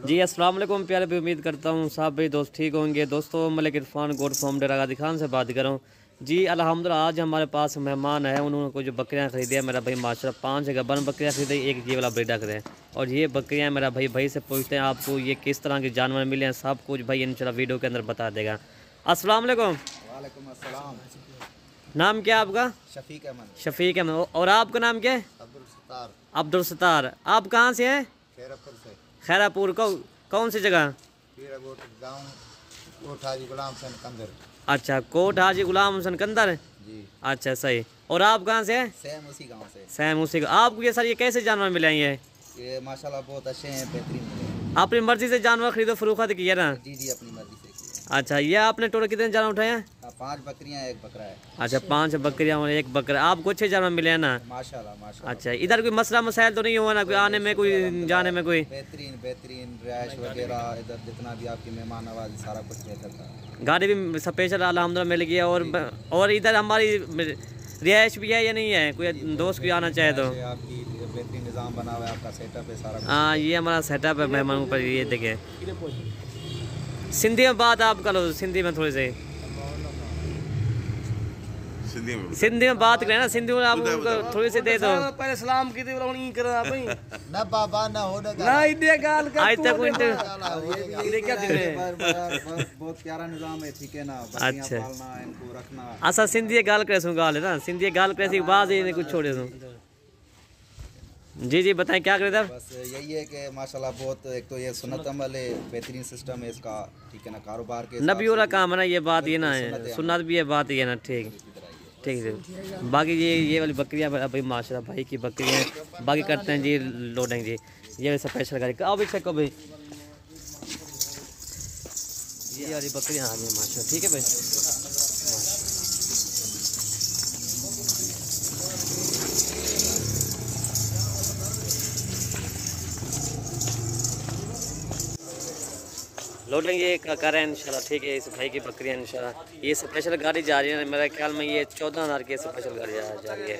जी अस्सलाम वालेकुम प्यारे भी, उम्मीद करता हूँ सब भाई दोस्त ठीक होंगे। दोस्तों मलिक इरफान गोट फॉर्म डेरा गाजी खान से बात कर रहा हूँ जी। अल्हम्दुलिल्लाह आज हमारे पास मेहमान है, उन्होंने कुछ बकरियाँ खरीदी है मेरा भाई माशाल्लाह। 5 गबन बकरियाँ खरीदी, एक ये वाला ब्रीडर खरीदे और ये बकरियाँ मेरा भाई से पूछते हैं आपको ये किस तरह के जानवर मिले हैं, सब कुछ भाई इंशाल्लाह वीडियो के अंदर बता देगा। अस्सलाम वालेकुम। वालेकुम अस्सलाम। नाम क्या है आपका? शफीक अहमद। और आपका नाम क्या है? अब्दुल सत्तार। आप कहाँ से हैं? खैरापुर। कौन सी जगह? कोट हाजी गुलाम हुसैन कंदर। अच्छा, कोट हाजी गुलाम हुसैन कंदर जी। अच्छा सही। और आप कहाँ से हैं? सैम उसी गांव से। सैम उसी का। आपको ये सर ये कैसे जानवर मिले हैं? ये माशाल्लाह बहुत अच्छे हैं, बेहतरीन मिले। अपनी मर्जी से जानवर खरीदो फरोख्त किया ना? जी अपनी मर्जी से। अच्छा, ये आपने टोटल कितने जानवर उठाए हैं? 5 बकरियां एक बकरा है। अच्छा, 5 बकरियां और 1 बकरा। आपको अच्छे जानवर मिले हैं ना? माशाल्लाह। अच्छा, इधर कोई मसला मसाइल तो नहीं हुआ ना, कोई आने में कोई जाने में कोई? बेहतरीन रिहाइश वगैरह, इधर जितना भी आपकी मेहमान नवाजी सारा कुछ बेहतर था। गाड़ी भी स्पेशल अल्हम्दुलिल्लाह मिल गया। और इधर हमारी रिहाइश भी है या नहीं है? कोई दोस्त कोई आना चाहे तो? आपकी बेहतरीन निज़ाम बना हुआ है, आपका सेटअप है सारा। हाँ, ये हमारा सेटअप है मेहमानों पर। ये देखे सिंधी में बात आप करो, सिंधी में थोड़ी सी सिंधी में बात करें ना, सिंधी में आप थोड़ी सी दे दो। पहले सलाम की थी उन्हीं करा भाई ना बाबा ना हो ना इधर गाल का आज तक ये क्या दिन है? बहुत प्यारा निजाम है, ठीक है ना। अच्छा पालना इनको रखना। अच्छा, सिंधी गाल करे गाल है ना, सिंधी गाल करे बाद ही कुछ छोड़े दूँ। जी बताएं क्या करे था? बस यही है कि माशाल्लाह बहुत, एक तो ये सुन्नत अमल है, बेहतरीन सिस्टम है इसका, ठीक है ना। कारोबार के नबी वाला काम है ना, ये बात ये ना है, सुन्नत भी है, बात ये ना। ठीक है। बाकी ये वाली बकरियाँ भाई माशाल्लाह भाई की बकरियाँ। बाकी करते हैं जी लोडिंग जी। ये स्पेशल गाड़ी अब चेक भाई, ये वाली बकरियाँ आ गई माशाल्लाह। ठीक है भाई। लोडिंग ये कर रहे हैं इंशाल्लाह। ठीक है, इस भाई की बकरियाँ इंशाल्लाह। ये स्पेशल गाड़ी जा रही है मेरे ख्याल में, ये 14,000 की स्पेशल गाड़ी जा रही है।